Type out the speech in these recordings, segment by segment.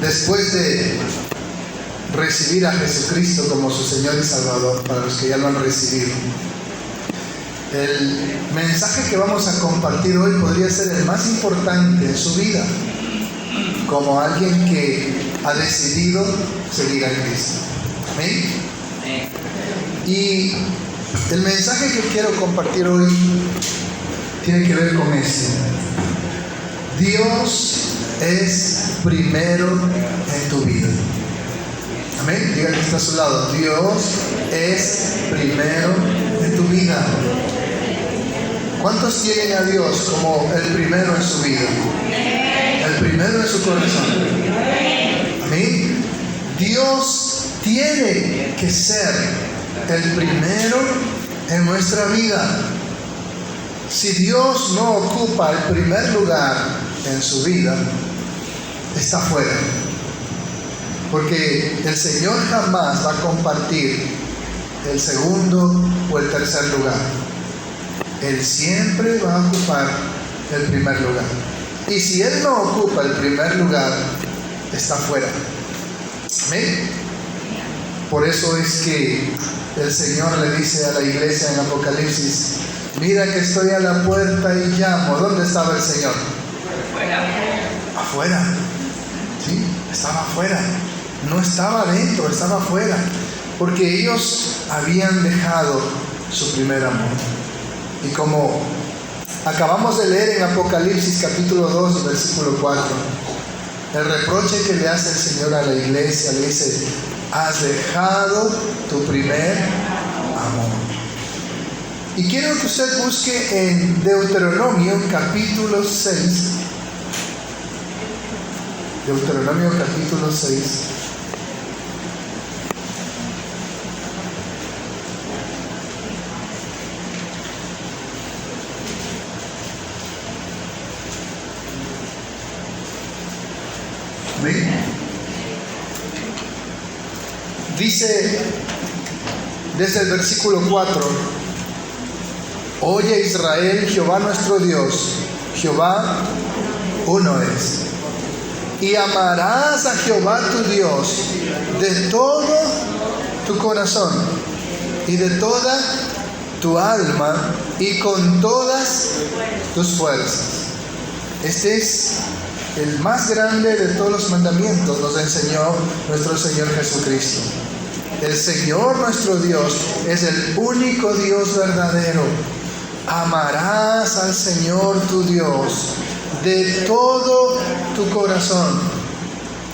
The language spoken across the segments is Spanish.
después de recibir a Jesucristo como su Señor y Salvador, para los que ya lo han recibido, el mensaje que vamos a compartir hoy podría ser el más importante en su vida, como alguien que ha decidido seguir a Cristo. ¿Amén? Y el mensaje que quiero compartir hoy tiene que ver con esto. Dios es primero en tu vida. Amén. Diga que está a su lado. Dios es primero en tu vida. ¿Cuántos tienen a Dios como el primero en su vida? El primero en su corazón. Amén. Dios tiene que ser el primero en nuestra vida. Si Dios no ocupa el primer lugar en su vida, está fuera. Porque el Señor jamás va a compartir el segundo o el tercer lugar. Él siempre va a ocupar el primer lugar. Y si Él no ocupa el primer lugar, está fuera. ¿Amén? Por eso es que el Señor le dice a la iglesia en Apocalipsis: mira que estoy a la puerta y llamo. ¿Dónde estaba el Señor? Afuera. ¿Sí? Estaba afuera. No estaba adentro, estaba afuera. Porque ellos habían dejado su primer amor. Y como acabamos de leer en Apocalipsis capítulo 2, versículo 4, el reproche que le hace el Señor a la iglesia, le dice: has dejado tu primer amor. Y quiero que usted busque en Deuteronomio capítulo 6. Deuteronomio capítulo 6. Dice desde el versículo 4: oye Israel, Jehová nuestro Dios, Jehová uno es. Y amarás a Jehová tu Dios de todo tu corazón y de toda tu alma y con todas tus fuerzas. Este es el más grande de todos los mandamientos, nos enseñó nuestro Señor Jesucristo. El Señor nuestro Dios es el único Dios verdadero. Amarás al Señor tu Dios de todo tu corazón,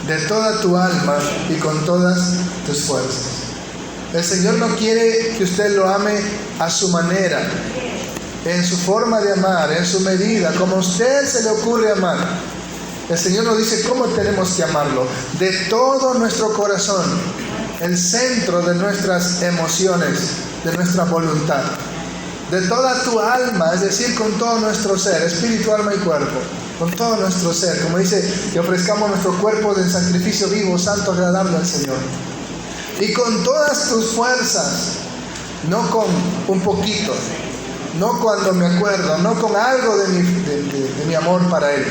de toda tu alma y con todas tus fuerzas. El Señor no quiere que usted lo ame a su manera, en su forma de amar, en su medida, como a usted se le ocurre amar. El Señor nos dice cómo tenemos que amarlo: de todo nuestro corazón, el centro de nuestras emociones, de nuestra voluntad, de toda tu alma, es decir, con todo nuestro ser, espíritu, alma y cuerpo, con todo nuestro ser, como dice, que ofrezcamos nuestro cuerpo de sacrificio vivo, santo, agradable al Señor, y con todas tus fuerzas, no con un poquito, no cuando me acuerdo, no con algo de mi amor para Él,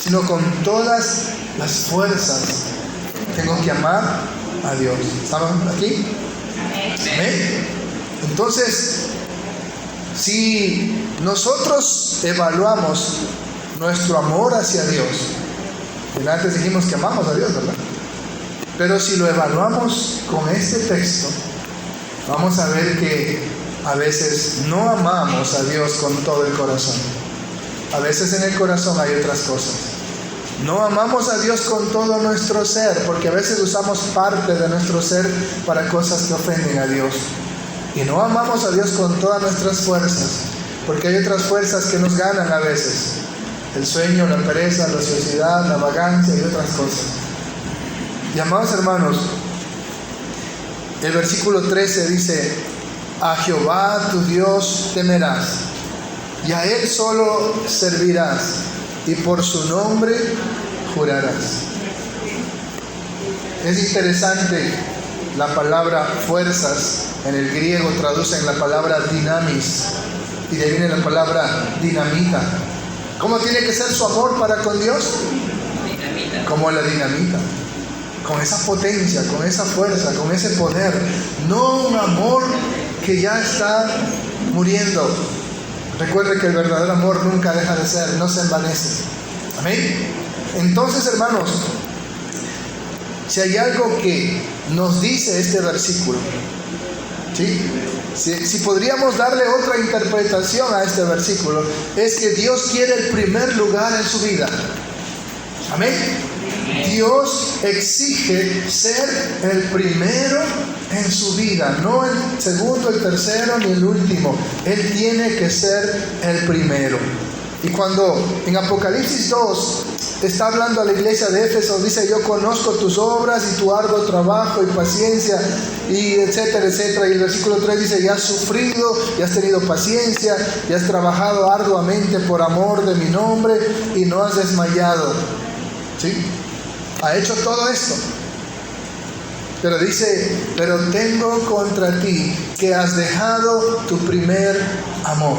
sino con todas las fuerzas. Tengo que amar a Dios. ¿Estaban aquí? ¿Amén? Entonces, si nosotros evaluamos nuestro amor hacia Dios, antes dijimos que amamos a Dios, ¿verdad? Pero si lo evaluamos con este texto, vamos a ver que a veces no amamos a Dios con todo el corazón. A veces en el corazón hay otras cosas. No amamos a Dios con todo nuestro ser, porque a veces usamos parte de nuestro ser para cosas que ofenden a Dios. Y no amamos a Dios con todas nuestras fuerzas, porque hay otras fuerzas que nos ganan a veces: el sueño, la pereza, la ociosidad, la vagancia y otras cosas. Y amados hermanos, el versículo 13 dice: a Jehová tu Dios temerás, y a Él solo servirás, y por su nombre jurarás. Es interesante, la palabra fuerzas en el griego traducen la palabra dinamis, y de ahí viene la palabra dinamita. ¿Cómo tiene que ser su amor para con Dios? Dinamita. Como la dinamita. con esa potencia, con esa fuerza, con ese poder. No un amor que ya está muriendo. Recuerde que el verdadero amor nunca deja de ser, no se envanece. Amén. Entonces, hermanos, si hay algo que nos dice este versículo, ¿sí? Si podríamos darle otra interpretación a este versículo, es que Dios quiere el primer lugar en su vida. Amén. Dios exige ser el primero en su vida, no el segundo, el tercero ni el último. Él tiene que ser el primero. Y cuando en Apocalipsis 2 está hablando a la iglesia de Éfeso, dice: yo conozco tus obras y tu arduo trabajo y paciencia, y etcétera, etcétera. Y el versículo 3 dice: y has sufrido, y has tenido paciencia, y has trabajado arduamente por amor de mi nombre, y no has desmayado. ¿Sí? Ha hecho todo esto. Pero dice: pero tengo contra ti que has dejado tu primer amor.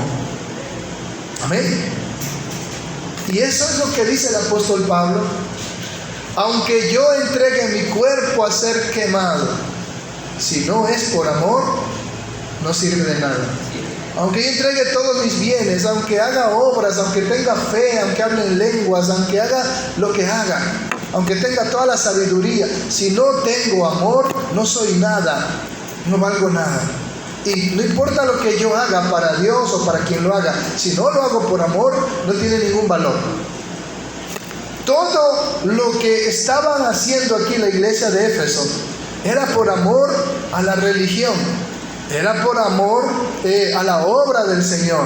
Amén. Y eso es lo que dice el apóstol Pablo: aunque yo entregue mi cuerpo a ser quemado, si no es por amor, no sirve de nada. Aunque yo entregue todos mis bienes, aunque haga obras, aunque tenga fe, aunque hable en lenguas, aunque haga lo que haga, aunque tenga toda la sabiduría, si no tengo amor, no soy nada, no valgo nada. Y no importa lo que yo haga para Dios o para quien lo haga, si no lo hago por amor, no tiene ningún valor. Todo lo que estaban haciendo aquí la iglesia de Éfeso era por amor a la religión, era por amor a la obra del Señor,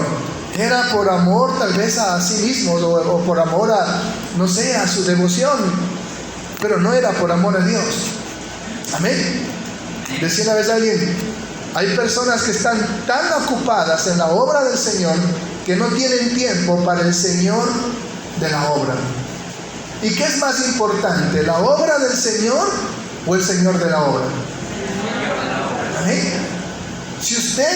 era por amor tal vez a sí mismos o por amor a, no sé, a su devoción, pero no era por amor a Dios. Amén. Decía una vez alguien: hay personas que están tan ocupadas en la obra del Señor que no tienen tiempo para el Señor de la obra. ¿Y qué es más importante, la obra del Señor o el Señor de la obra? ¿Amén? Si usted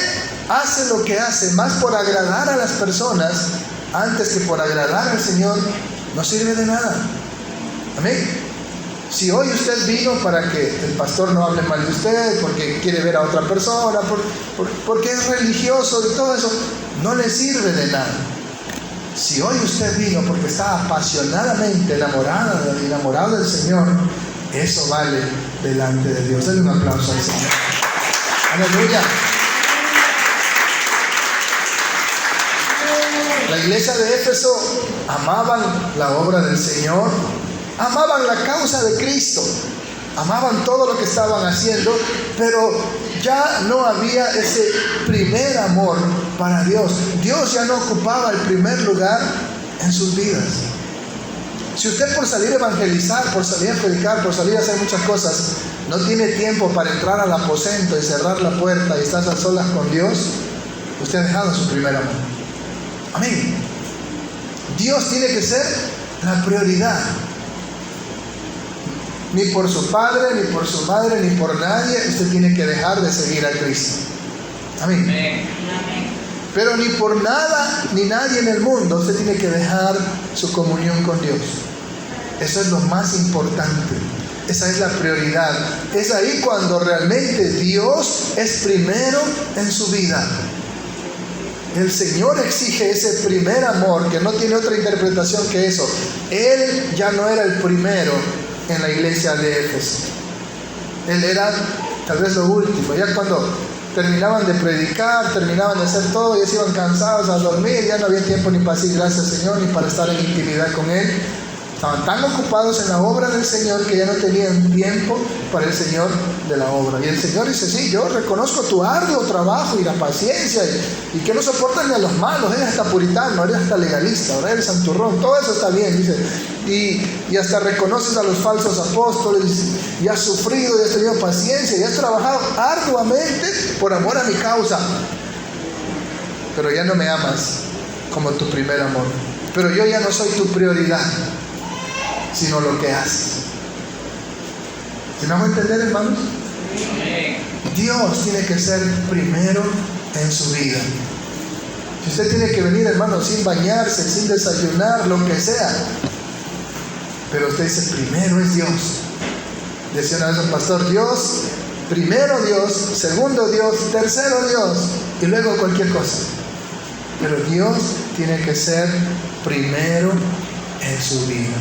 hace lo que hace más por agradar a las personas antes que por agradar al Señor, no sirve de nada. Amén. Si hoy usted vino para que el pastor no hable mal de usted, porque quiere ver a otra persona, porque es religioso y todo eso, no le sirve de nada. Si hoy usted vino porque está apasionadamente enamorado del Señor, eso vale delante de Dios. Denle un aplauso al Señor. Aleluya. La iglesia de Éfeso amaban la obra del Señor, amaban la causa de Cristo, amaban todo lo que estaban haciendo, pero ya no había ese primer amor para Dios. Dios ya no ocupaba el primer lugar en sus vidas. Si usted por salir a evangelizar, por salir a predicar, por salir a hacer muchas cosas, no tiene tiempo para entrar al aposento y cerrar la puerta y estar a solas con Dios, usted ha dejado su primer amor. Amén. Dios tiene que ser la prioridad. Ni por su padre, ni por su madre, ni por nadie, usted tiene que dejar de seguir a Cristo. Amén. Pero ni por nada, ni nadie en el mundo, usted tiene que dejar su comunión con Dios. Eso es lo más importante. Esa es la prioridad. Es ahí cuando realmente Dios es primero en su vida. El Señor exige ese primer amor, que no tiene otra interpretación que eso. Él ya no era el primero en la iglesia de Éfeso. Él era tal vez lo último. Ya cuando terminaban de predicar, terminaban de hacer todo, ya se iban cansados a dormir, ya no había tiempo ni para decir gracias Señor, ni para estar en intimidad con Él. Estaban tan ocupados en la obra del Señor que ya no tenían tiempo para el Señor de la obra. Y el Señor dice: sí, yo reconozco tu arduo trabajo y la paciencia, y que no soportan ni a los malos, eres hasta puritano, eres hasta legalista, ahora eres santurrón, todo eso está bien, dice. Y hasta reconoces a los falsos apóstoles, y has sufrido, y has tenido paciencia, y has trabajado arduamente por amor a mi causa. Pero ya no me amas como tu primer amor. Pero yo ya no soy tu prioridad, sino lo que haces. ¿Sí me hago entender, hermanos? Dios tiene que ser primero en su vida. Si usted tiene que venir, hermano, sin bañarse, sin desayunar, lo que sea, pero usted dice: primero es Dios. Decía una vez un pastor, Dios, primero Dios, segundo Dios, tercero Dios, y luego cualquier cosa. Pero Dios tiene que ser primero en su vida.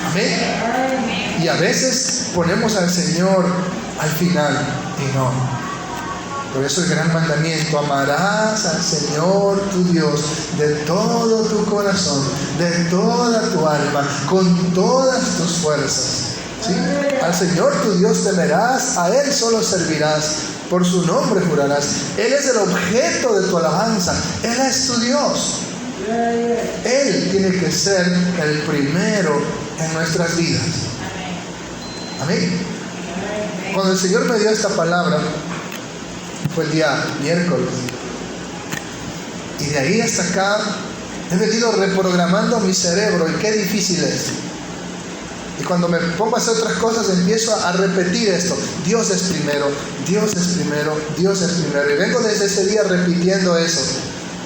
Amén. Y a veces ponemos al Señor al final y no. Por eso el gran mandamiento: amarás al Señor tu Dios de todo tu corazón, de toda tu alma, con todas tus fuerzas. ¿Sí? Al Señor tu Dios temerás, a Él solo servirás, por su nombre jurarás. Él es el objeto de tu alabanza, Él es tu Dios. Él tiene que ser el primero en nuestras vidas. Amén. Cuando el Señor me dio esta palabra, fue el día miércoles, y de ahí hasta acá he venido reprogramando mi cerebro, y qué difícil es. Y cuando me pongo a hacer otras cosas, empiezo a repetir esto: Dios es primero, Dios es primero, Dios es primero. Y vengo desde ese día repitiendo eso.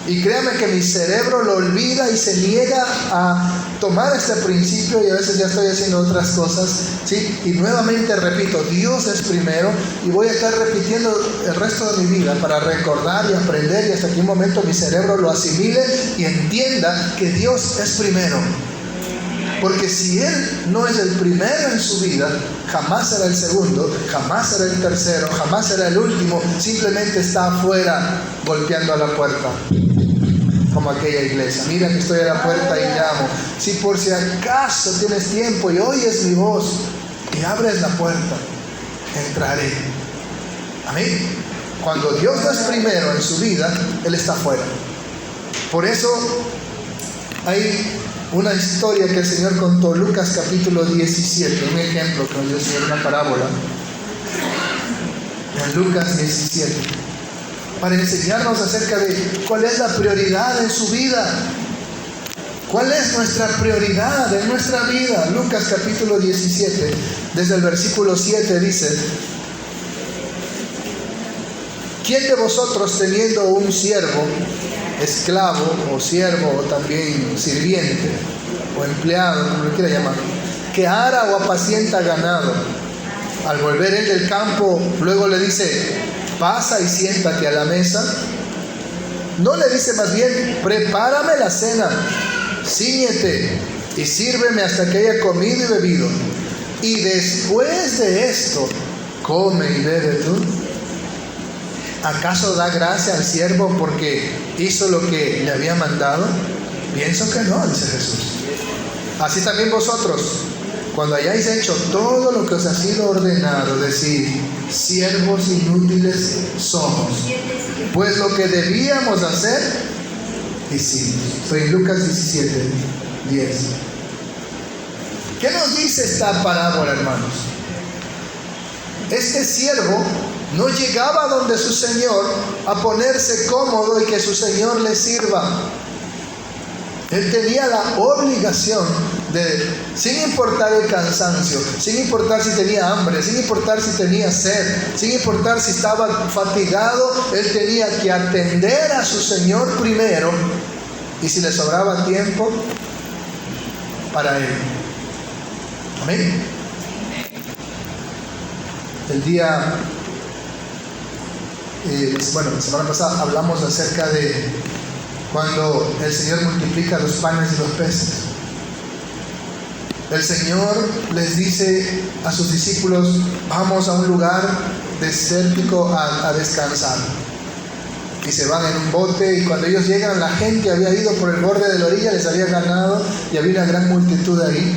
Y créame que mi cerebro lo olvida y se niega a tomar este principio, y a veces ya estoy haciendo otras cosas, ¿sí? Y nuevamente repito, Dios es primero, y voy a estar repitiendo el resto de mi vida para recordar y aprender, y hasta que un momento mi cerebro lo asimile y entienda que Dios es primero. Porque si Él no es el primero en su vida, jamás será el segundo, jamás será el tercero, jamás será el último. Simplemente está afuera golpeando a la puerta, como aquella iglesia. Mira que estoy a la puerta y llamo. Si por si acaso tienes tiempo y oyes mi voz y abres la puerta, entraré. Amén. Cuando Dios no es primero en su vida, Él está afuera. Por eso hay una historia que el Señor contó, Lucas capítulo 17, un ejemplo que nos dio el Señor, una parábola, en Lucas 17, para enseñarnos acerca de cuál es la prioridad en su vida. ¿Cuál es nuestra prioridad en nuestra vida? Lucas capítulo 17, desde el versículo 7 dice: ¿quién de vosotros, teniendo un siervo, esclavo o siervo o también sirviente o empleado, como lo quiera llamar, que ara o apacienta ganado, al volver él del campo luego le dice: pasa y siéntate a la mesa? ¿No le dice más bien: prepárame la cena, cíñete y sírveme hasta que haya comido y bebido, y después de esto come y bebe tú? ¿Acaso da gracia al siervo porque hizo lo que le había mandado? Pienso que no, dice Jesús. Así también vosotros, cuando hayáis hecho todo lo que os ha sido ordenado, decid: siervos inútiles somos, pues lo que debíamos hacer, hicimos. Estoy en Lucas 17, 10. ¿Qué nos dice esta parábola, hermanos? Este siervo no llegaba donde su Señor a ponerse cómodo y que su Señor le sirva. Él tenía la obligación de, sin importar el cansancio, sin importar si tenía hambre, sin importar si tenía sed, sin importar si estaba fatigado, él tenía que atender a su Señor primero, y si le sobraba tiempo, para él. Amén. El día... la semana pasada hablamos acerca de cuando el Señor multiplica los panes y los peces. El Señor les dice a sus discípulos: vamos a un lugar desértico a descansar. Y se van en un bote, y cuando ellos llegan, la gente había ido por el borde de la orilla, les había ganado, y había una gran multitud ahí.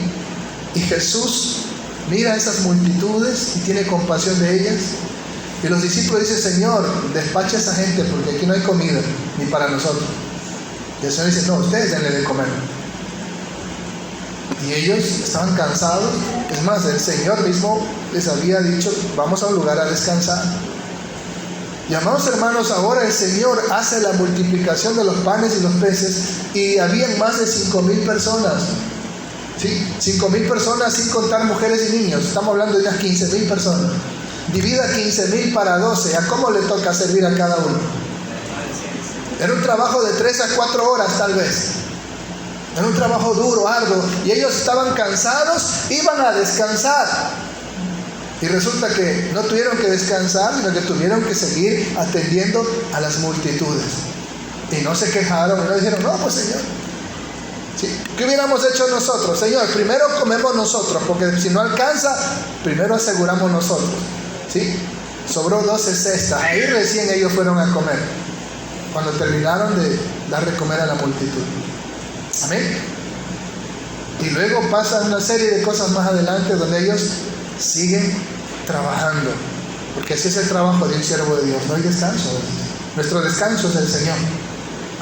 Y Jesús mira a esas multitudes y tiene compasión de ellas. Y los discípulos dicen: Señor, despacha a esa gente porque aquí no hay comida, ni para nosotros. Y el Señor dice: no, ustedes denle de comer. Y ellos estaban cansados. Es más, el Señor mismo les había dicho: vamos a un lugar a descansar. Y amados hermanos, ahora el Señor hace la multiplicación de los panes y los peces, y habían más de 5,000 personas. ¿Sí? 5,000 personas sin contar mujeres y niños. Estamos hablando de unas 15,000 personas. Divida 15,000 para 12. ¿A cómo le toca servir a cada uno? Era un trabajo de 3 a 4 horas tal vez. Era un trabajo duro, arduo. Y ellos estaban cansados, iban a descansar. Y resulta que no tuvieron que descansar, sino que tuvieron que seguir atendiendo a las multitudes. Y no se quejaron y no dijeron, no, pues Señor, ¿sí? ¿Qué hubiéramos hecho nosotros? Señor, primero comemos nosotros, porque si no alcanza, primero aseguramos nosotros, ¿sí? Sobró 12 cestas, ahí recién ellos fueron a comer, cuando terminaron de dar de comer a la multitud. Amén. Y luego pasa una serie de cosas más adelante donde ellos siguen trabajando, porque así es el trabajo de un siervo de Dios, no hay descanso. Nuestro descanso es el Señor.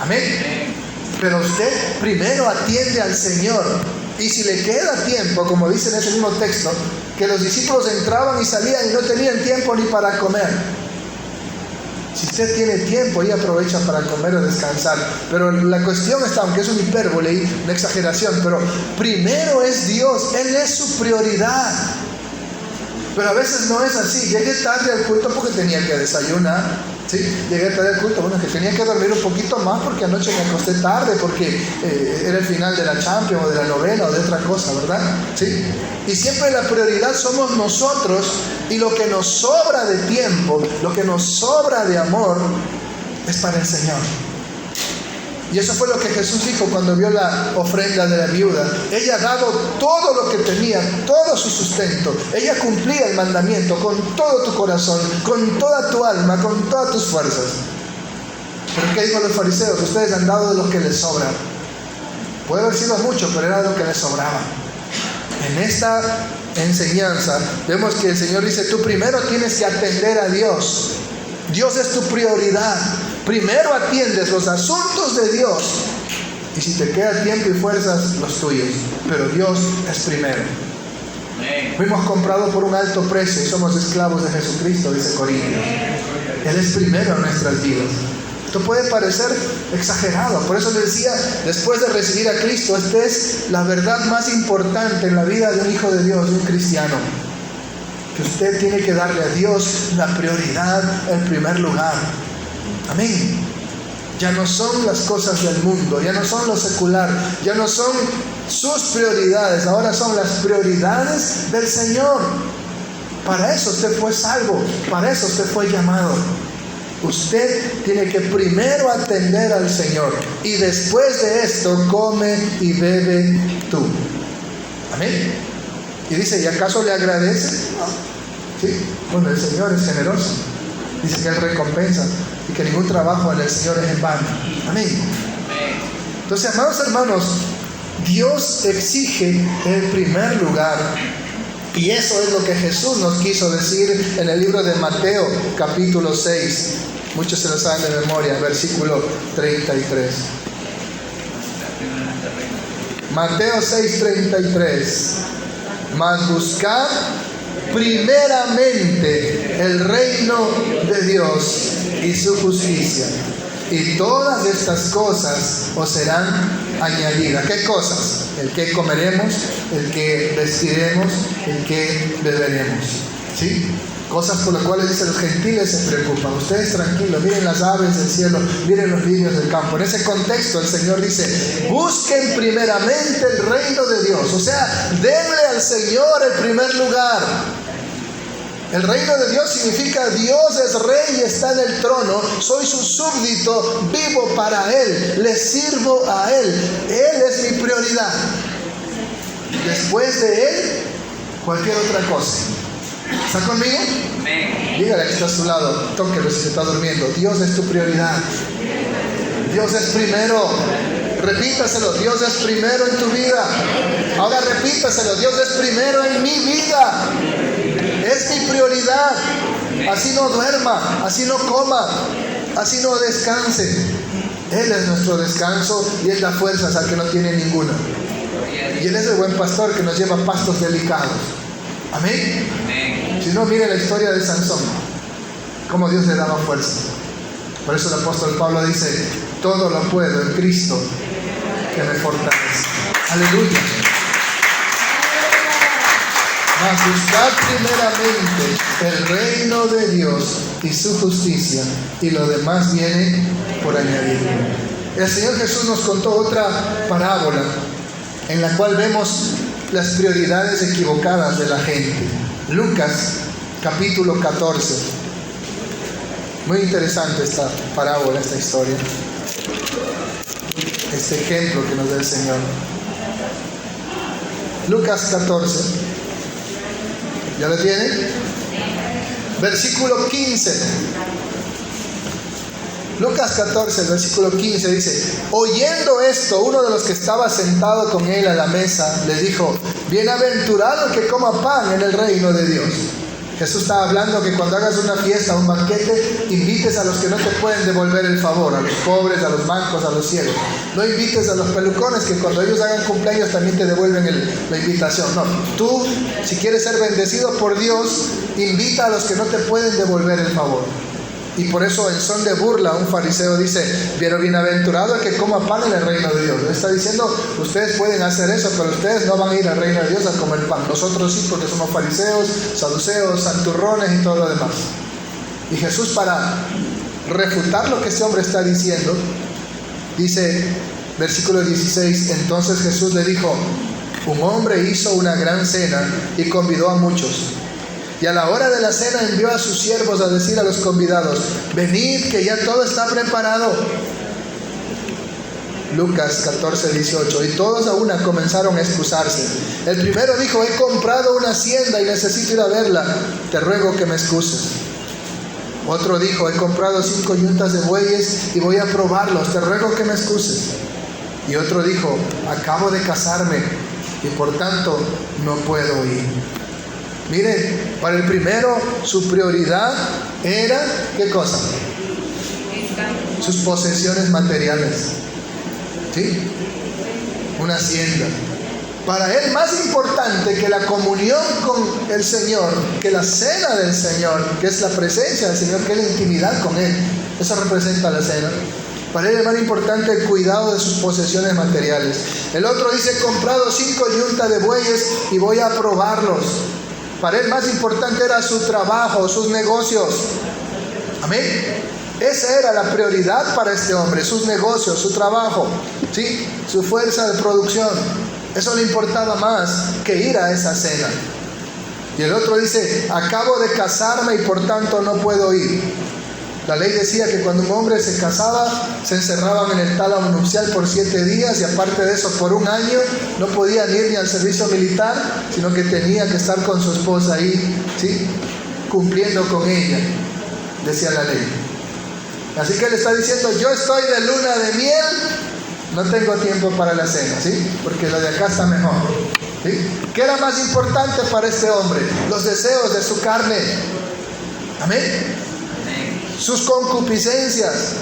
Amén. Pero usted primero atiende al Señor, y si le queda tiempo, como dice en ese mismo texto, que los discípulos entraban y salían y no tenían tiempo ni para comer. Si usted tiene tiempo y aprovecha para comer o descansar. Pero la cuestión está, aunque es una hipérbole, una exageración, pero primero es Dios, Él es su prioridad. Pero a veces no es así. Llegué tarde al culto porque tenía que desayunar, ¿sí? Llegué tarde al culto, bueno, que tenía que dormir un poquito más porque anoche me acosté tarde, porque era el final de la Champions o de la novena o de otra cosa, ¿verdad? ¿Sí? Y siempre la prioridad somos nosotros, y lo que nos sobra de tiempo, lo que nos sobra de amor, es para el Señor. Y eso fue lo que Jesús dijo cuando vio la ofrenda de la viuda. Ella ha dado todo lo que tenía, todo su sustento. Ella cumplía el mandamiento con todo tu corazón, con toda tu alma, con todas tus fuerzas. ¿Pero qué dijo los fariseos? Ustedes han dado de lo que les sobra. Puede haber sido mucho, pero era lo que les sobraba. En esta enseñanza vemos que el Señor dice, tú primero tienes que atender a Dios. Dios es tu prioridad. Primero atiendes los asuntos de Dios, y si te queda tiempo y fuerzas, los tuyos. Pero Dios es primero. Fuimos comprados por un alto precio y somos esclavos de Jesucristo, dice Corintios. Él es primero en nuestras vidas. Esto puede parecer exagerado, por eso le decía, después de recibir a Cristo, esta es la verdad más importante en la vida de un hijo de Dios, de un cristiano. Que usted tiene que darle a Dios la prioridad, el primer lugar. Amén. Ya no son las cosas del mundo, ya no son lo secular, ya no son sus prioridades, ahora son las prioridades del Señor. Para eso usted fue salvo, para eso usted fue llamado. Usted tiene que primero atender al Señor, y después de esto come y bebe tú. Amén. Y dice, ¿y acaso le agradece? No. ¿Sí? Bueno, el Señor es generoso. Dice que Él recompensa y que ningún trabajo en el Señor es en vano. Amén. Entonces, amados hermanos, Dios exige el primer lugar, y eso es lo que Jesús nos quiso decir en el libro de Mateo, capítulo 6. Muchos se lo saben de memoria, versículo 33. Mateo 6:33. Mas buscad primeramente el reino de Dios y su justicia, y todas estas cosas os serán añadidas. ¿Qué cosas? El que comeremos, el que vestiremos, el que beberemos. ¿Sí? Cosas por las cuales dice los gentiles se preocupan. Ustedes tranquilos, miren las aves del cielo, miren los lirios del campo. En ese contexto el Señor dice, busquen primeramente el reino de Dios. O sea, denle al Señor el primer lugar. El reino de Dios significa Dios es rey y está en el trono. Soy su súbdito, vivo para Él, le sirvo a Él. Él es mi prioridad. Después de Él, cualquier otra cosa. ¿Está conmigo? Dígale que está a su lado, tóquelo si se está durmiendo. Dios es tu prioridad. Dios es primero. Repítaselo, Dios es primero en tu vida. Ahora repítaselo, Dios es primero en mi vida. Es mi prioridad. Así no duerma, así no coma, así no descanse. Él es nuestro descanso y es la fuerza al que no tiene ninguna. Y Él es el buen pastor que nos lleva a pastos delicados. Amén. Si no, mire la historia de Sansón, cómo Dios le daba fuerza. Por eso el apóstol Pablo dice, todo lo puedo en Cristo que me fortalece. Aleluya. Mas buscad primeramente el reino de Dios y su justicia, y lo demás viene por añadir. El Señor Jesús nos contó otra parábola en la cual vemos las prioridades equivocadas de la gente. Lucas capítulo 14. Muy interesante esta parábola, esta historia, este ejemplo que nos da el Señor. Lucas 14. ¿Ya lo tienen? Versículo 15. Lucas 14, versículo 15 dice: oyendo esto, uno de los que estaba sentado con él a la mesa le dijo: bienaventurado el que coma pan en el reino de Dios. Jesús estaba hablando que cuando hagas una fiesta, un banquete, invites a los que no te pueden devolver el favor, a los pobres, a los mancos, a los ciegos. No invites a los pelucones que cuando ellos hagan cumpleaños también te devuelven la invitación. No, tú, si quieres ser bendecido por Dios, invita a los que no te pueden devolver el favor. Y por eso, en son de burla, un fariseo dice: pero bienaventurado el que coma pan en el reino de Dios. Le está diciendo: ustedes pueden hacer eso, pero ustedes no van a ir al reino de Dios a comer pan. Nosotros sí, porque somos fariseos, saduceos, santurrones y todo lo demás. Y Jesús, para refutar lo que este hombre está diciendo, dice, versículo 16: entonces Jesús le dijo: un hombre hizo una gran cena y convidó a muchos. Y a la hora de la cena envió a sus siervos a decir a los convidados: venid, que ya todo está preparado. Lucas 14, 18. Y todos a una comenzaron a excusarse. El primero dijo: he comprado una hacienda y necesito ir a verla, te ruego que me excuses. Otro dijo: he comprado 5 yuntas de bueyes y voy a probarlos, te ruego que me excuses. Y otro dijo: acabo de casarme y por tanto no puedo ir. Miren, para el primero su prioridad era, ¿qué cosa? Sus posesiones materiales. ¿Sí? Una hacienda. Para él, más importante que la comunión con el Señor, que la cena del Señor, que es la presencia del Señor, que es la intimidad con Él. Eso representa la cena. Para él es más importante el cuidado de sus posesiones materiales. El otro dice: he comprado 5 yuntas de bueyes y voy a probarlos. Para él más importante era su trabajo, sus negocios. Amén. Esa era la prioridad para este hombre: sus negocios, su trabajo, ¿sí? Su fuerza de producción. Eso le importaba más que ir a esa cena. Y el otro dice: acabo de casarme y por tanto no puedo ir. La ley decía que cuando un hombre se casaba, se encerraban en el tálamo nupcial por 7 días, y aparte de eso, por 1 año no podían ir ni al servicio militar, sino que tenía que estar con su esposa ahí, ¿sí? Cumpliendo con ella, decía la ley. Así que él está diciendo: yo estoy de luna de miel, no tengo tiempo para la cena, ¿sí? Porque lo de acá está mejor, ¿sí? ¿Qué era más importante para este hombre? Los deseos de su carne. Amén. Sus concupiscencias.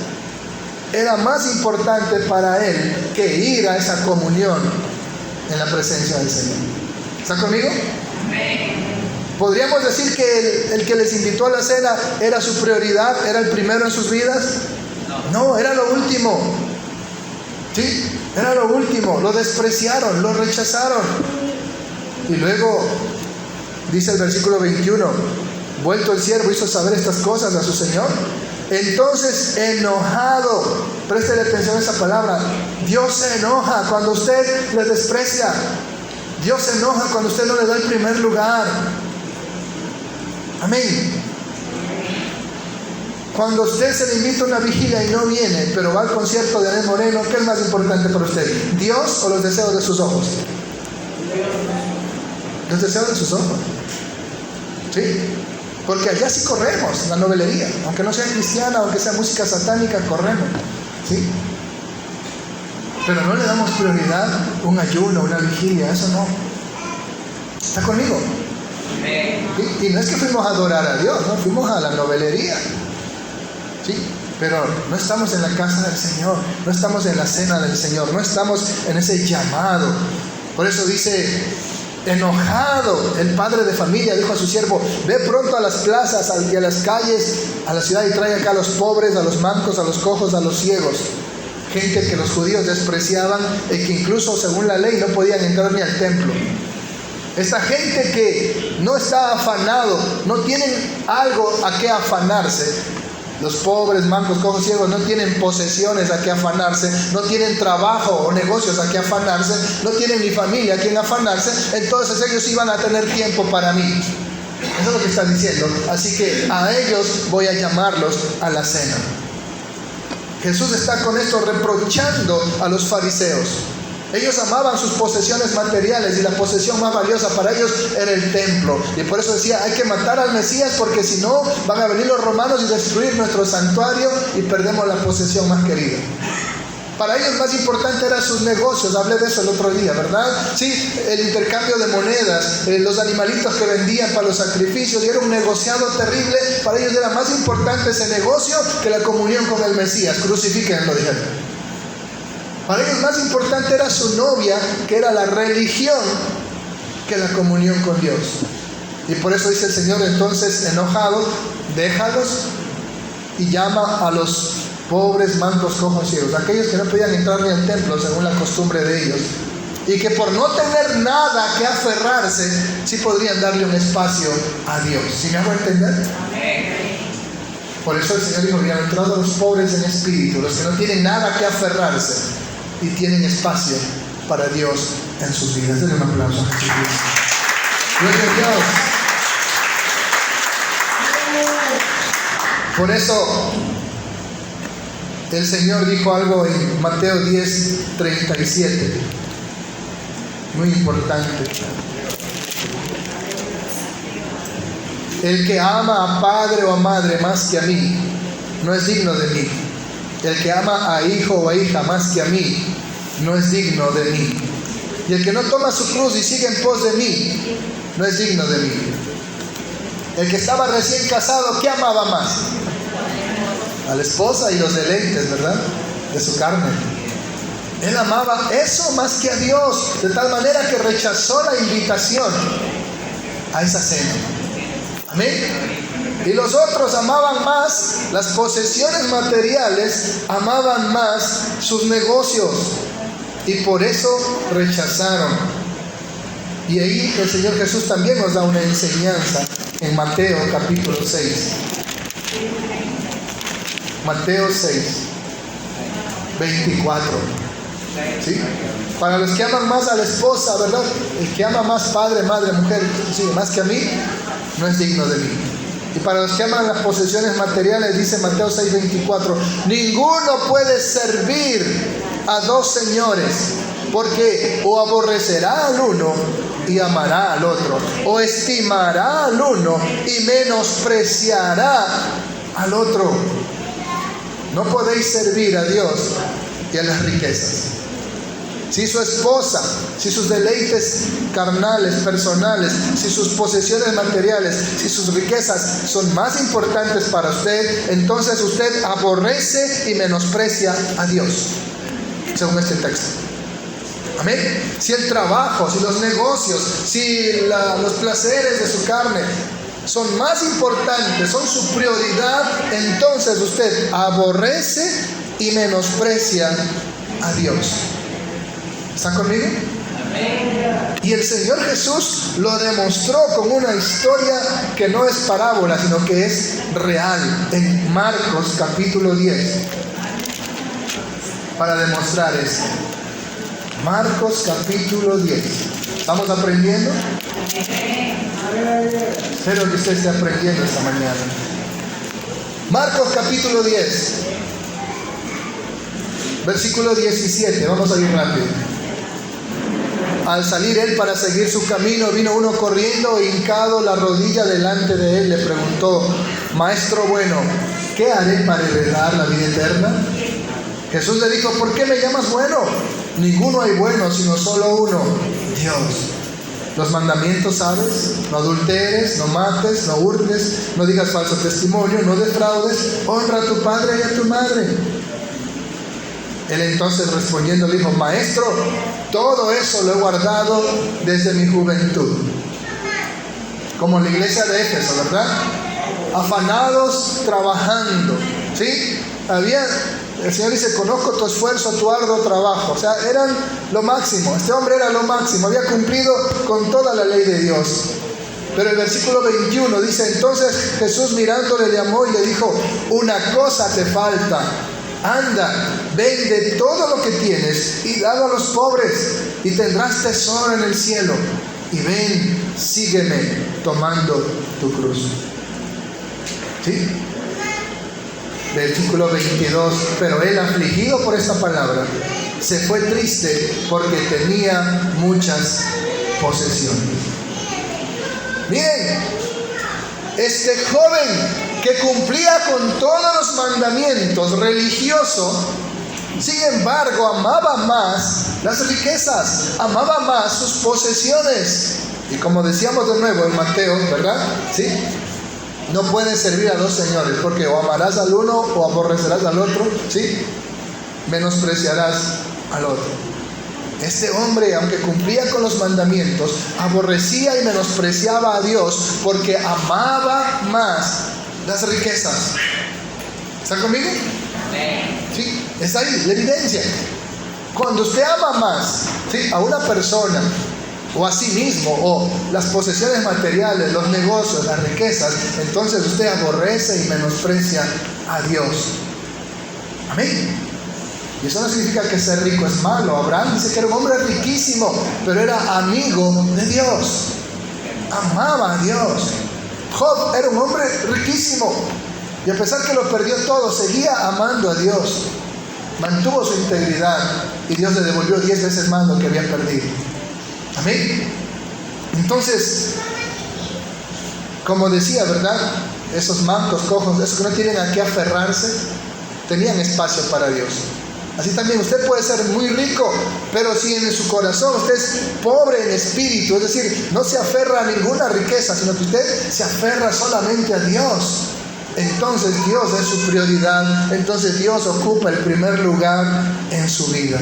Era más importante para él que ir a esa comunión en la presencia del Señor. ¿Está conmigo? ¿Podríamos decir que el que les invitó a la cena era su prioridad, era el primero en sus vidas? No, era lo último. Sí, era lo último. Lo despreciaron, lo rechazaron. Y luego dice el versículo 21: vuelto el siervo hizo saber estas cosas a su señor. Entonces, enojado, préstele atención a esa palabra, Dios se enoja cuando usted le desprecia. Dios se enoja cuando usted no le da el primer lugar. Amén. Cuando usted se le invita a una vigilia y no viene, pero va al concierto de Anel Moreno, ¿qué es más importante para usted? ¿Dios o los deseos de sus ojos? Los deseos de sus ojos. ¿Sí? Porque allá sí corremos, la novelería. Aunque no sea cristiana, aunque sea música satánica, corremos. ¿Sí? Pero no le damos prioridad un ayuno, una vigilia, eso no. ¿Está conmigo? ¿Sí? Y no es que fuimos a adorar a Dios, no, fuimos a la novelería. ¿Sí? Pero no estamos en la casa del Señor, no estamos en la cena del Señor, no estamos en ese llamado. Por eso dice: enojado, el padre de familia dijo a su siervo: ve pronto a las plazas y a las calles, a la ciudad, y trae acá a los pobres, a los mancos, a los cojos, a los ciegos. Gente que los judíos despreciaban y que incluso según la ley no podían entrar ni al templo. Esta gente que no está afanado, no tienen algo a qué afanarse, Los pobres, mancos, cojos, ciegos no tienen posesiones a que afanarse, no tienen trabajo o negocios a que afanarse, no tienen ni familia a quien afanarse, entonces ellos iban a tener tiempo para mí. Eso es lo que está diciendo. Así que a ellos voy a llamarlos a la cena. Jesús está con esto reprochando a los fariseos. Ellos amaban sus posesiones materiales y la posesión más valiosa para ellos era el templo. Y por eso decía, hay que matar al Mesías porque si no van a venir los romanos y destruir nuestro santuario y perdemos la posesión más querida. Para ellos más importante eran sus negocios. Hablé de eso el otro día, ¿verdad? Sí, el intercambio de monedas, los animalitos que vendían para los sacrificios, y era un negociado terrible. Para ellos era más importante ese negocio que la comunión con el Mesías. Crucifíquenlo, dijeron. Para ellos más importante era su novia, que era la religión, que la comunión con Dios. Y por eso dice el Señor, entonces, enojado, déjalos y llama a los pobres, mancos, cojos, ciegos, aquellos que no podían entrar ni al templo según la costumbre de ellos, y que por no tener nada que aferrarse, sí podrían darle un espacio a Dios. ¿Sí me hago entender? Por eso el Señor dijo, bienaventurados los pobres en espíritu, los que no tienen nada que aferrarse y tienen espacio para Dios en sus vidas. Denle un aplauso a Jesucristo. Gloria a Dios. Por eso el Señor dijo algo en Mateo 10:37, muy importante. El que ama a padre o a madre más que a mí, no es digno de mí. El que ama a hijo o a hija más que a mí, no es digno de mí. Y el que no toma su cruz y sigue en pos de mí, no es digno de mí. El que estaba recién casado, ¿qué amaba más? A la esposa y los deleites, ¿verdad? De su carne. Él amaba eso más que a Dios, de tal manera que rechazó la invitación a esa cena. Amén. Y los otros amaban más las posesiones materiales, amaban más sus negocios, y por eso rechazaron. Y ahí el Señor Jesús también nos da una enseñanza en Mateo capítulo 6. Mateo 6, 24. ¿Sí? Para los que aman más a la esposa, ¿verdad? El que ama más padre, madre, mujer, sí, más que a mí, no es digno de mí. Y para los que aman las posesiones materiales, dice Mateo 6:24, ninguno puede servir a dos señores, porque o aborrecerá al uno y amará al otro, o estimará al uno y menospreciará al otro. No podéis servir a Dios y a las riquezas. Si su esposa, si sus deleites carnales, personales, si sus posesiones materiales, si sus riquezas son más importantes para usted, entonces usted aborrece y menosprecia a Dios, según este texto. Amén. Si el trabajo, si los negocios, si los placeres de su carne son más importantes, son su prioridad, entonces usted aborrece y menosprecia a Dios. ¿Están conmigo? Amén. Y el Señor Jesús lo demostró con una historia que no es parábola, sino que es real, en Marcos capítulo 10, para demostrar esto. Marcos capítulo 10. ¿Estamos aprendiendo? Espero que usted esté aprendiendo esta mañana. Marcos capítulo 10, versículo 17. Vamos a ir rápido. Al salir él para seguir su camino, vino uno corriendo e hincado la rodilla delante de él. Le preguntó: Maestro bueno, ¿qué haré para heredar la vida eterna? Jesús le dijo: ¿por qué me llamas bueno? Ninguno hay bueno, sino solo uno, Dios. Los mandamientos, ¿sabes? No adulteres, no mates, no hurtes, no digas falso testimonio, no defraudes, honra a tu padre y a tu madre. Él entonces respondiendo le dijo: Maestro, todo eso lo he guardado desde mi juventud. Como la iglesia de Éfeso, ¿verdad? Afanados, trabajando, ¿sí? El Señor dice: conozco tu esfuerzo, tu arduo trabajo. O sea, eran lo máximo. Este hombre era lo máximo. Había cumplido con toda la ley de Dios. Pero el versículo 21 dice: entonces Jesús mirándole le llamó y le dijo: una cosa te falta. Anda, vende todo lo que tienes y dalo a los pobres, y tendrás tesoro en el cielo. Y ven, sígueme tomando tu cruz. ¿Sí? Versículo 22. Pero él, afligido por esta palabra, se fue triste porque tenía muchas posesiones. Miren, este joven que cumplía con todos los mandamientos religiosos, sin embargo, amaba más las riquezas, amaba más sus posesiones. Y como decíamos de nuevo en Mateo, ¿verdad? ¿Sí? No puedes servir a dos señores, porque o amarás al uno o aborrecerás al otro, ¿sí? Menospreciarás al otro. Este hombre, aunque cumplía con los mandamientos, aborrecía y menospreciaba a Dios porque amaba más las riquezas. ¿Está conmigo? Sí, está ahí, la evidencia. Cuando usted ama más, ¿sí?, a una persona o a sí mismo, o las posesiones materiales, los negocios, las riquezas, entonces usted aborrece y menosprecia a Dios. Amén. Y eso no significa que ser rico es malo. Abraham dice que era un hombre riquísimo, pero era amigo de Dios, amaba a Dios. Job era un hombre riquísimo, y a pesar que lo perdió todo, seguía amando a Dios, mantuvo su integridad, y Dios le devolvió 10 veces más lo que había perdido. Amén. Entonces, como decía, ¿verdad?, esos mancos, cojos, esos que no tienen a qué aferrarse, tenían espacio para Dios. Así también usted puede ser muy rico, pero si en su corazón usted es pobre en espíritu, es decir, no se aferra a ninguna riqueza, sino que usted se aferra solamente a Dios, entonces Dios es su prioridad, entonces Dios ocupa el primer lugar en su vida.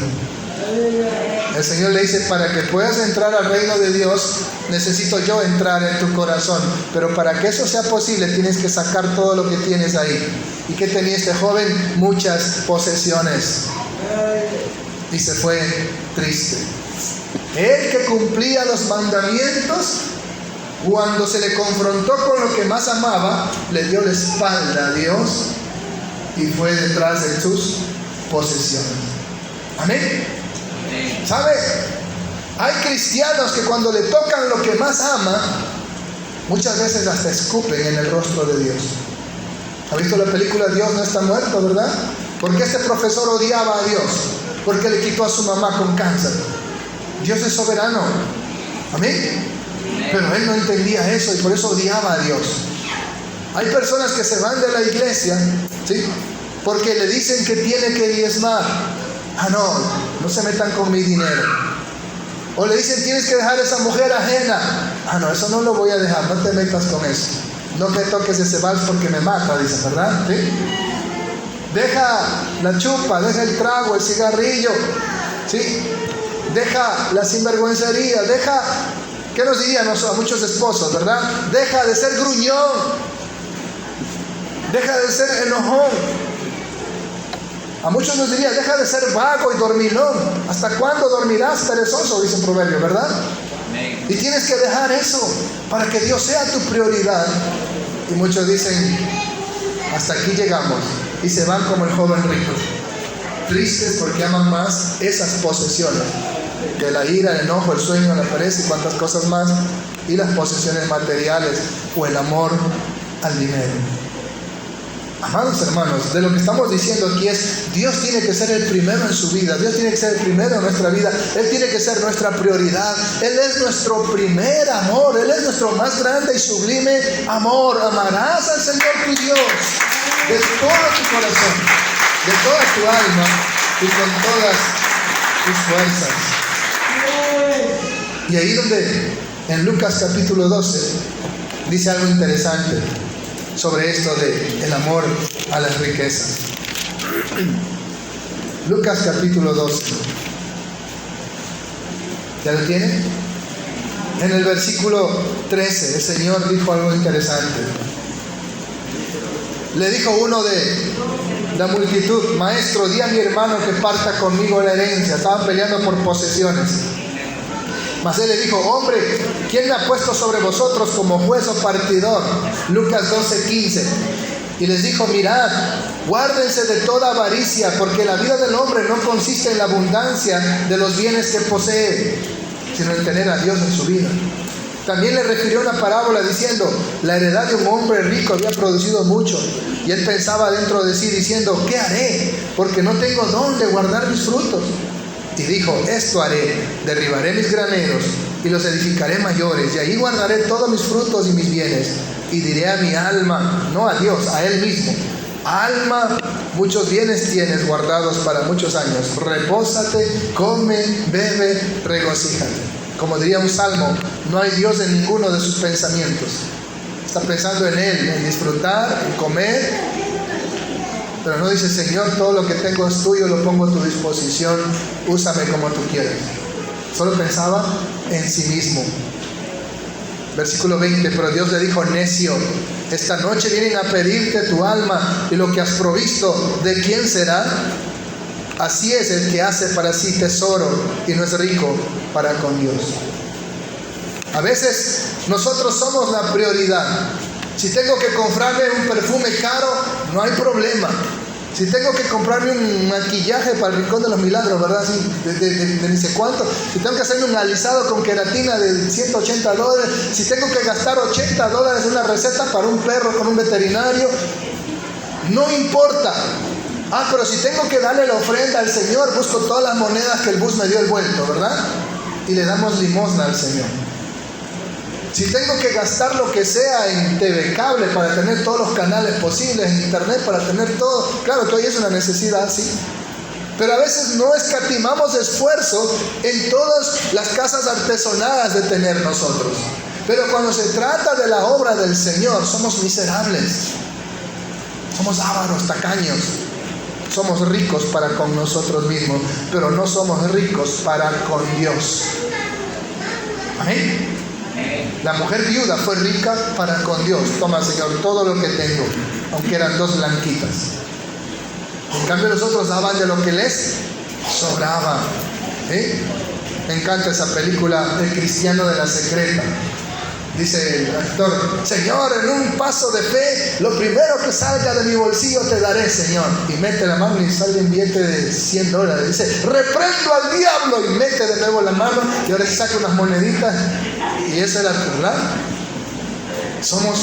El Señor le dice: para que puedas entrar al reino de Dios, necesito yo entrar en tu corazón. Pero para que eso sea posible, tienes que sacar todo lo que tienes ahí. ¿Y qué tenía este joven? Muchas posesiones. Y se fue triste. Él, que cumplía los mandamientos, cuando se le confrontó con lo que más amaba, le dio la espalda a Dios y fue detrás de sus posesiones. Amén. ¿Sabe? Hay cristianos que cuando le tocan lo que más ama, muchas veces hasta escupen en el rostro de Dios. ¿Ha visto la película Dios no está muerto, verdad? Porque este profesor odiaba a Dios, porque le quitó a su mamá con cáncer. Dios es soberano. Amén. Pero él no entendía eso y por eso odiaba a Dios. Hay personas que se van de la iglesia, ¿sí?, porque le dicen que tiene que diezmar. No se metan con mi dinero. O le dicen: tienes que dejar a esa mujer ajena. No, eso no lo voy a dejar, no te metas con eso. No me toques ese vals porque me mata, dicen, ¿verdad? ¿Sí? Deja la chupa, deja el trago, el cigarrillo, ¿sí? Deja la sinvergüencería, deja, ¿qué nos dirían a muchos esposos, verdad? Deja de ser gruñón, deja de ser enojón. A muchos nos diría: deja de ser vago y dormilón. ¿Hasta cuándo dormirás, perezoso?, dice el proverbio, ¿verdad? Y tienes que dejar eso para que Dios sea tu prioridad. Y muchos dicen: hasta aquí llegamos, y se van como el joven rico, tristes porque aman más esas posesiones que la ira, el enojo, el sueño, la pereza y cuantas cosas más, y las posesiones materiales o el amor al dinero. Amados hermanos, de lo que estamos diciendo aquí es: Dios tiene que ser el primero en su vida, Dios tiene que ser el primero en nuestra vida, Él tiene que ser nuestra prioridad, Él es nuestro primer amor, Él es nuestro más grande y sublime amor. Amarás al Señor tu Dios de todo tu corazón, de toda tu alma y con todas tus fuerzas. Y ahí donde en Lucas capítulo 12 dice algo interesante sobre esto de el amor a las riquezas. Lucas capítulo 12. ¿Ya lo tienen? En el versículo 13 el Señor dijo algo interesante. Le dijo uno de la multitud: maestro, di a mi hermano que parta conmigo la herencia. Estaban peleando por posesiones. Mas él le dijo: hombre, ¿quién me ha puesto sobre vosotros como juez o partidor? Lucas 12:15. Y les dijo: mirad, guárdense de toda avaricia, porque la vida del hombre no consiste en la abundancia de los bienes que posee, sino en tener a Dios en su vida. También le refirió una parábola diciendo: la heredad de un hombre rico había producido mucho, y él pensaba dentro de sí diciendo: ¿qué haré? Porque no tengo dónde guardar mis frutos. Y dijo: esto haré, derribaré mis graneros y los edificaré mayores, y ahí guardaré todos mis frutos y mis bienes. Y diré a mi alma, no a Dios, a él mismo: alma, muchos bienes tienes guardados para muchos años, repósate, come, bebe, regocíjate. Como diría un salmo, no hay Dios en ninguno de sus pensamientos. Está pensando en Él, en disfrutar, en comer, pero no dice: Señor, todo lo que tengo es tuyo, lo pongo a tu disposición, úsame como tú quieras. Solo pensaba en sí mismo. Versículo 20: pero Dios le dijo: necio, esta noche vienen a pedirte tu alma, y lo que has provisto, ¿de quién será? Así es el que hace para sí tesoro y no es rico para con Dios. A veces nosotros somos la prioridad. Si tengo que comprarme un perfume caro, no hay problema. Si tengo que comprarme un maquillaje para el Rincón de los Milagros, ¿verdad? Sí, de ni sé cuánto. Si tengo que hacerme un alisado con queratina de $180. Si tengo que gastar $80 en una receta para un perro con un veterinario, no importa. Pero si tengo que darle la ofrenda al Señor, busco todas las monedas que el bus me dio el vuelto, ¿verdad? Y le damos limosna al Señor. Si tengo que gastar lo que sea en TV Cable para tener todos los canales posibles, en internet para tener todo, claro que hoy es una necesidad, sí. Pero a veces no escatimamos esfuerzo en todas las casas artesonadas de tener nosotros. Pero cuando se trata de la obra del Señor, somos miserables. Somos ávaros, tacaños. Somos ricos para con nosotros mismos, pero no somos ricos para con Dios. Amén. La mujer viuda fue rica para con Dios. Toma, Señor, todo lo que tengo, aunque eran 2 blanquitas. En cambio los otros daban de lo que les sobraba. Me encanta esa película, El cristiano de la secreta. Dice el actor: Señor, en un paso de fe, lo primero que salga de mi bolsillo te daré, Señor. Y mete la mano y sale un billete de $100. Dice: reprendo al diablo. Y mete de nuevo la mano y ahora saca unas moneditas. Y esa es la verdad. Somos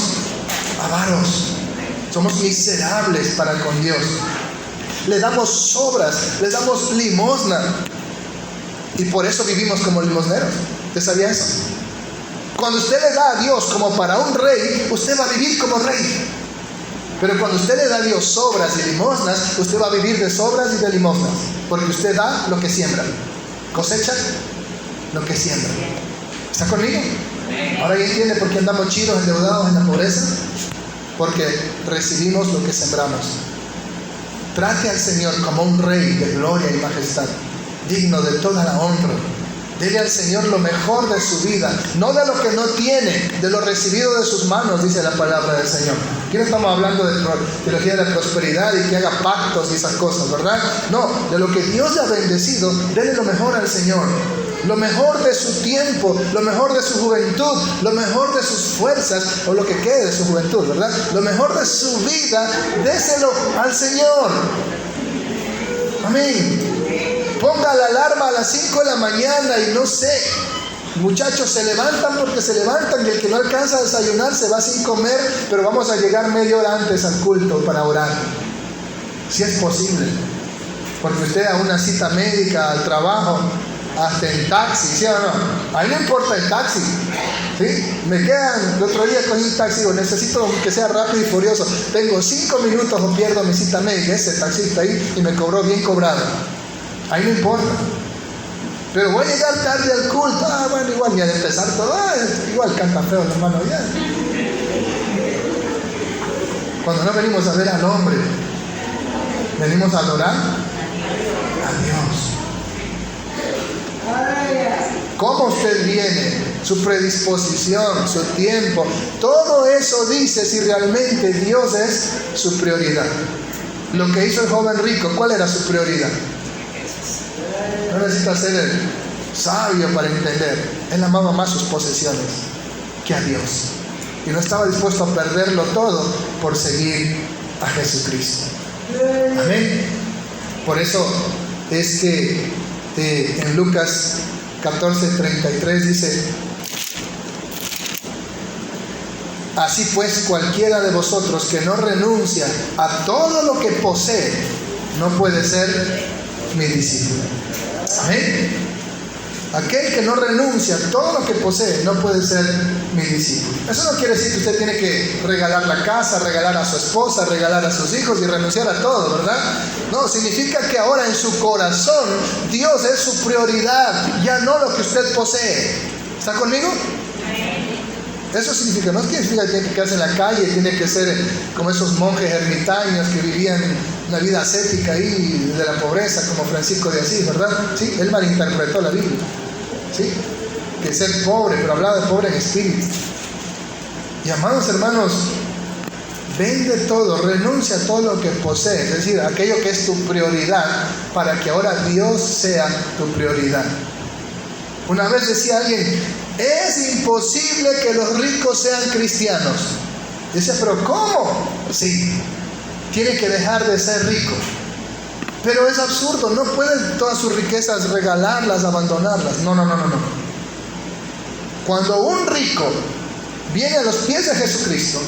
avaros, somos miserables para con Dios. Le damos sobras, le damos limosna. Y por eso vivimos como limosneros. ¿Usted sabía eso? Cuando usted le da a Dios como para un rey, usted va a vivir como rey. Pero cuando usted le da a Dios sobras y limosnas, usted va a vivir de sobras y de limosnas. Porque usted da lo que siembra. Cosecha lo que siembra. ¿Está conmigo? Ahora ya entiende por qué andamos chidos, endeudados en la pobreza. Porque recibimos lo que sembramos. Trate al Señor como un rey de gloria y majestad, digno de toda la honra. Dele al Señor lo mejor de su vida, no de lo que no tiene, de lo recibido de sus manos, dice la palabra del Señor. Aquí no estamos hablando de teología de la prosperidad y que haga pactos y esas cosas, ¿verdad? No, de lo que Dios le ha bendecido, dele lo mejor al Señor. Lo mejor de su tiempo, lo mejor de su juventud, lo mejor de sus fuerzas, o lo que quede de su juventud, ¿verdad? Lo mejor de su vida, déselo al Señor. Amén. Ponga la alarma a las 5 de la mañana y no sé, muchachos se levantan porque se levantan, y el que no alcanza a desayunar se va sin comer, pero vamos a llegar media hora antes al culto para orar. Si es posible. Porque usted a una cita médica, al trabajo, hasta en taxi, ¿sí o no? A mí no importa el taxi, ¿sí? Me quedan, el otro día cogí un taxi, digo, necesito que sea rápido y furioso. Tengo 5 minutos o pierdo mi cita médica. Ese taxista ahí, y me cobró bien cobrado. Ahí no importa. Pero voy a llegar tarde al culto. Bueno, igual ni al empezar todo. Igual canta feo el hermano ya. Cuando no venimos a ver al hombre, venimos a adorar a Dios. ¿Cómo usted viene? Su predisposición, su tiempo, todo eso dice si realmente Dios es su prioridad. Lo que hizo el joven rico, ¿cuál era su prioridad? No necesita ser el sabio para entender. Él amaba más sus posesiones que a Dios. Y no estaba dispuesto a perderlo todo por seguir a Jesucristo. Amén. Por eso es que en Lucas 14:33 dice: así pues, cualquiera de vosotros que no renuncia a todo lo que posee, no puede ser mi discípulo. Amén. Aquel que no renuncia a todo lo que posee no puede ser mi discípulo. Eso no quiere decir que usted tiene que regalar la casa, regalar a su esposa, regalar a sus hijos y renunciar a todo, ¿verdad? No, significa que ahora en su corazón Dios es su prioridad, ya no lo que usted posee. ¿Está conmigo? Eso significa, no significa que tiene que quedarse en la calle, tiene que ser como esos monjes ermitaños que vivían una vida ascética ahí de la pobreza, como Francisco de Asís, ¿verdad? Sí, él malinterpretó la Biblia, ¿sí? Que ser pobre, pero hablaba de pobre en espíritu. Y amados hermanos, vende todo, renuncia a todo lo que posees, es decir, aquello que es tu prioridad, para que ahora Dios sea tu prioridad. Una vez decía alguien: es imposible que los ricos sean cristianos. Dice: pero ¿cómo? Sí, tiene que dejar de ser rico. Pero es absurdo, no pueden todas sus riquezas regalarlas, abandonarlas. No. Cuando un rico viene a los pies de Jesucristo,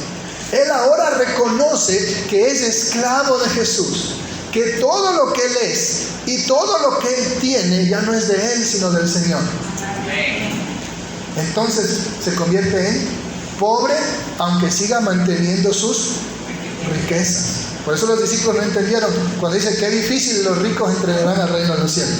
él ahora reconoce que es esclavo de Jesús, que todo lo que él es y todo lo que él tiene ya no es de él, sino del Señor. Entonces se convierte en pobre, aunque siga manteniendo sus riquezas. Por eso los discípulos no entendieron cuando dice que es difícil los ricos entrarán al reino de los cielos.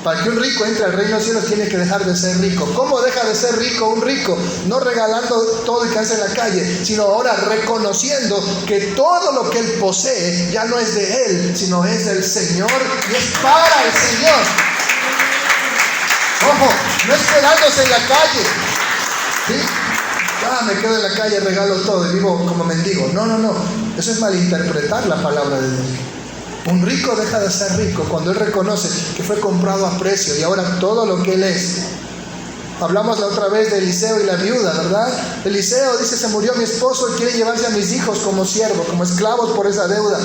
Para que un rico entre al reino de los cielos tiene que dejar de ser rico. ¿Cómo deja de ser rico un rico? No regalando todo y quedarse en la calle, sino ahora reconociendo que todo lo que él posee ya no es de él, sino es del Señor y es para el Señor. Ojo, no es quedándose en la calle, ¿sí? Me quedo en la calle, regalo todo y vivo como mendigo. No. Eso es malinterpretar la palabra de Dios. Un rico deja de ser rico cuando él reconoce que fue comprado a precio y ahora todo lo que él es. Hablamos la otra vez de Eliseo y la viuda, ¿verdad? Eliseo dice: se murió mi esposo y quiere llevarse a mis hijos como siervos, como esclavos por esa deuda.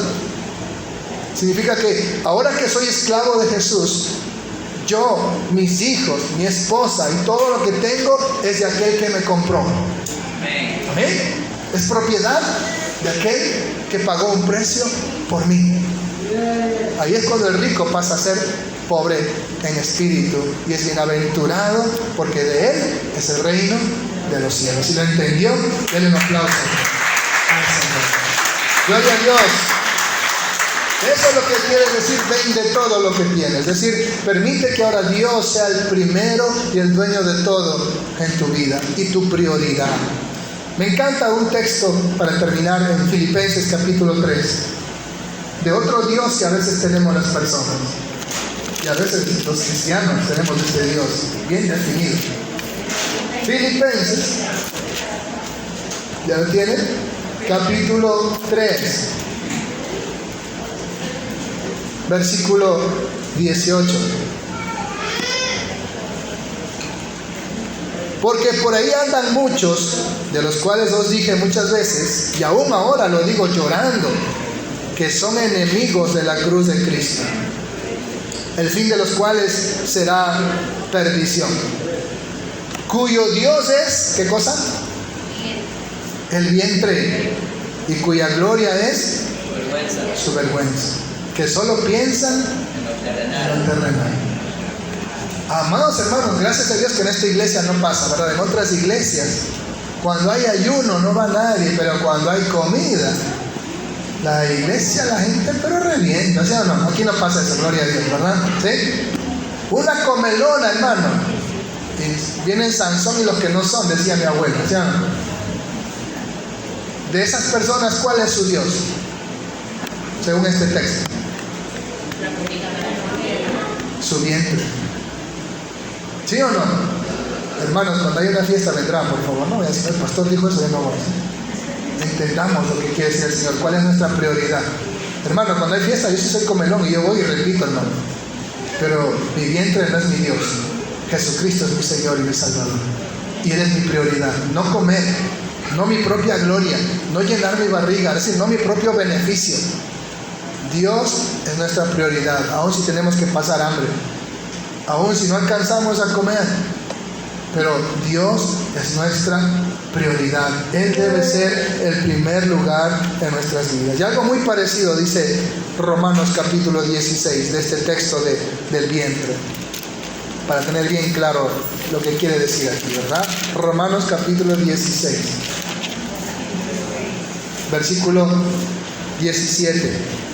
Significa que ahora que soy esclavo de Jesús, yo, mis hijos, mi esposa y todo lo que tengo es de aquel que me compró. Amén. Es propiedad de aquel que pagó un precio por mí. Ahí es cuando el rico pasa a ser pobre en espíritu y es bienaventurado, porque de él es el reino de los cielos. Si lo entendió, denle un aplauso al Señor. Gloria a Dios. Eso es lo que quiere decir: vende todo lo que tienes. Es decir, permite que ahora Dios sea el primero y el dueño de todo en tu vida y tu prioridad. Me encanta un texto para terminar en Filipenses capítulo 3, de otro Dios que a veces tenemos las personas. Y a veces los cristianos tenemos ese Dios bien definido. Filipenses, ¿ya lo tienen? Capítulo 3. Versículo 18. Porque por ahí andan muchos, de los cuales os dije muchas veces, y aún ahora lo digo llorando, que son enemigos de la cruz de Cristo, el fin de los cuales será perdición, cuyo Dios es, ¿qué cosa? El vientre, y cuya gloria es su vergüenza, que solo piensan en lo terrenal. Amados hermanos, gracias a Dios que en esta iglesia no pasa, ¿verdad? En otras iglesias, cuando hay ayuno no va nadie, pero cuando hay comida, la iglesia, la gente, pero revienta, ¿sí o no? Aquí no pasa eso, gloria a Dios, ¿verdad? ¿Sí? Una comelona, hermano. Y vienen Sansón y los que no son, decía mi abuela, ¿sí o no? De esas personas, ¿cuál es su Dios? Según este texto. Su vientre. ¿Sí o no? Hermanos, cuando hay una fiesta vendrán, por favor. No voy a decir: el pastor dijo eso, ya no voy. Entendamos lo que quiere decir el Señor, cuál es nuestra prioridad. Hermano, cuando hay fiesta, yo sí soy comelón y yo voy y repito, hermano. Pero mi vientre no es mi Dios. Jesucristo es mi Señor y mi Salvador. Y Él es mi prioridad. No comer, no mi propia gloria, no llenar mi barriga, es decir, no mi propio beneficio. Dios es nuestra prioridad, aun si tenemos que pasar hambre, aun si no alcanzamos a comer. Pero Dios es nuestra prioridad. Él debe ser el primer lugar en nuestras vidas. Y algo muy parecido dice Romanos capítulo 16, de este texto del vientre, para tener bien claro lo que quiere decir aquí, ¿verdad? Romanos capítulo 16, versículo 17.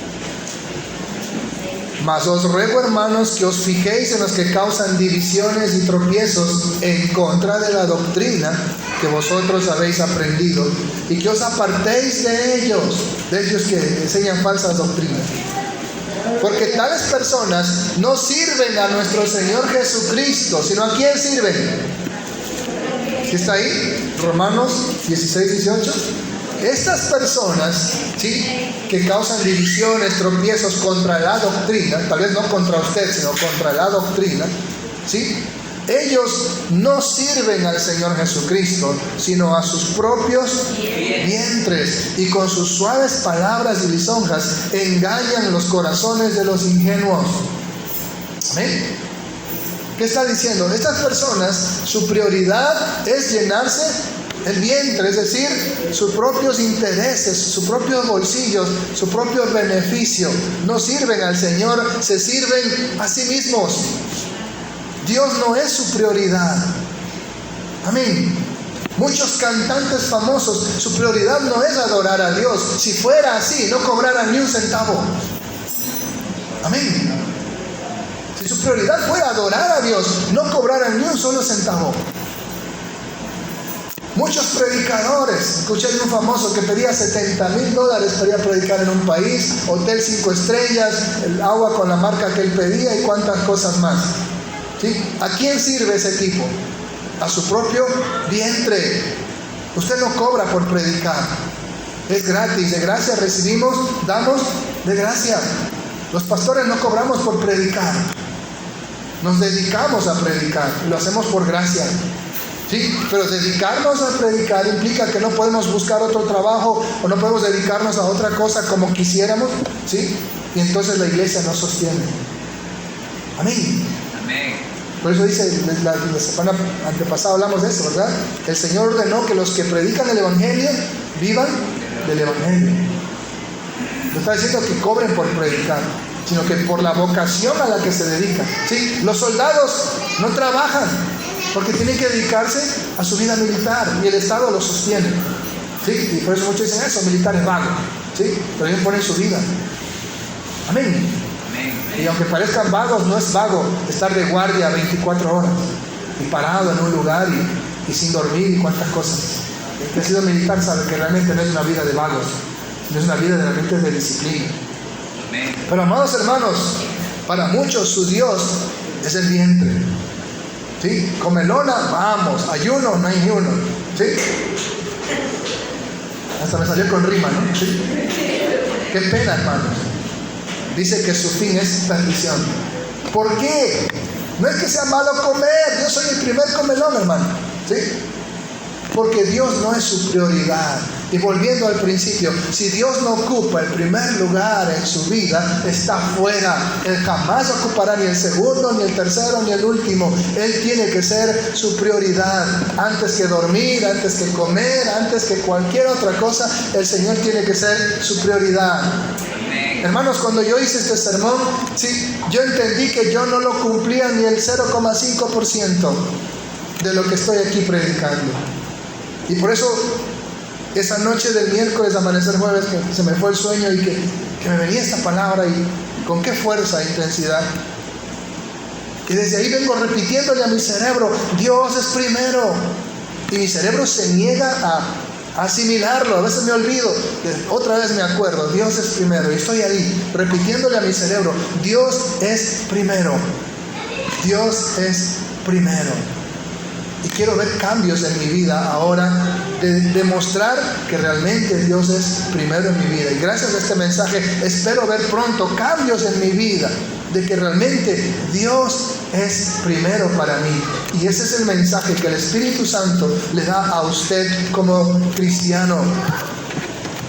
Mas os ruego, hermanos, que os fijéis en los que causan divisiones y tropiezos en contra de la doctrina que vosotros habéis aprendido, y que os apartéis de ellos que enseñan falsas doctrinas. Porque tales personas no sirven a nuestro Señor Jesucristo, sino ¿a quién sirven? ¿Sí está ahí? Romanos 16, 18. Estas personas, ¿sí?, que causan divisiones, tropiezos contra la doctrina, tal vez no contra usted, sino contra la doctrina, ¿sí?, ellos no sirven al Señor Jesucristo, sino a sus propios vientres, y con sus suaves palabras y lisonjas engañan los corazones de los ingenuos. ¿Amén? ¿Qué está diciendo? Estas personas, su prioridad es llenarse el vientre, es decir, sus propios intereses, sus propios bolsillos, su propio beneficio. No sirven al Señor, se sirven a sí mismos. Dios no es su prioridad. Amén. Muchos cantantes famosos, su prioridad no es adorar a Dios. Si fuera así, no cobraran ni un centavo. Amén. Si su prioridad fuera adorar a Dios, no cobraran ni un solo centavo. Muchos predicadores, escuché de un famoso que pedía $70,000 para ir a predicar en un país, hotel 5 estrellas, el agua con la marca que él pedía y cuantas cosas más. ¿Sí? ¿A quién sirve ese tipo? A su propio vientre. Usted no cobra por predicar, es gratis, de gracia recibimos, damos de gracia. Los pastores no cobramos por predicar, nos dedicamos a predicar, lo hacemos por gracia. ¿Sí? Pero dedicarnos a predicar implica que no podemos buscar otro trabajo o no podemos dedicarnos a otra cosa como quisiéramos, ¿sí? Y entonces la iglesia no sostiene. Amén. Amén. Por eso dice, la semana antepasada hablamos de eso, ¿verdad? El Señor ordenó que los que predican el Evangelio vivan del Evangelio. No está diciendo que cobren por predicar, sino que por la vocación a la que se dedican. ¿Sí? Los soldados no trabajan porque tienen que dedicarse a su vida militar y el Estado los sostiene. ¿Sí? Y por eso muchos dicen eso, militar es vago. ¿Sí? Pero ellos ponen su vida. Amén. Y aunque parezcan vagos, no es vago estar de guardia 24 horas y parado en un lugar y sin dormir y cuantas cosas. El que ha sido militar sabe que realmente no es una vida de vagos, no es una vida realmente de disciplina. Pero amados hermanos, para muchos su Dios es el vientre. ¿Sí? Comelona, vamos. Ayuno, no hay ni uno. ¿Sí? Hasta me salió con rima, ¿no? ¿Sí? Qué pena, hermanos. Dice que su fin es perdición. ¿Por qué? No es que sea malo comer. Yo soy el primer comelón, hermano. ¿Sí? Porque Dios no es su prioridad. Y volviendo al principio, si Dios no ocupa el primer lugar en su vida, está fuera. Él jamás ocupará ni el segundo, ni el tercero, ni el último. Él tiene que ser su prioridad. Antes que dormir, antes que comer, antes que cualquier otra cosa, el Señor tiene que ser su prioridad. Hermanos, cuando yo hice este sermón, sí, yo entendí que yo no lo cumplía ni el 0,5% de lo que estoy aquí predicando. Y por eso, esa noche del miércoles, amanecer jueves, que se me fue el sueño y que me venía esta palabra y con qué fuerza e intensidad. Y desde ahí vengo repitiéndole a mi cerebro, Dios es primero. Y mi cerebro se niega a asimilarlo. A veces me olvido, otra vez me acuerdo, Dios es primero. Y estoy ahí repitiéndole a mi cerebro, Dios es primero. Dios es primero. Y quiero ver cambios en mi vida ahora, de demostrar que realmente Dios es primero en mi vida. Y gracias a este mensaje espero ver pronto cambios en mi vida. de que realmente Dios es primero para mí. Y ese es el mensaje que el Espíritu Santo le da a usted como cristiano.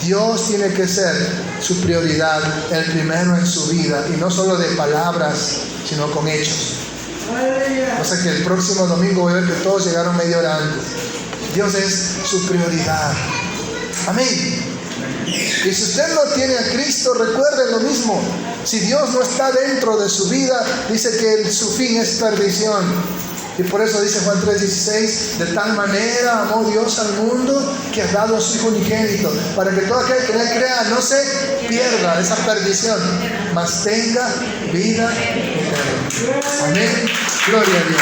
Dios tiene que ser su prioridad, el primero en su vida, y no solo de palabras, sino con hechos. O sea que el próximo domingo voy a ver que todos llegaron media hora antes. Dios es su prioridad. Amén. Y si usted no tiene a Cristo, recuerde lo mismo. Si Dios no está dentro de su vida, dice que su fin es perdición. Y por eso dice Juan 3:16, de tal manera amó Dios al mundo que ha dado a su Hijo unigénito, para que todo aquel que en él crea no se pierda esa perdición, mas tenga vida eterna. Amén. Gloria a Dios.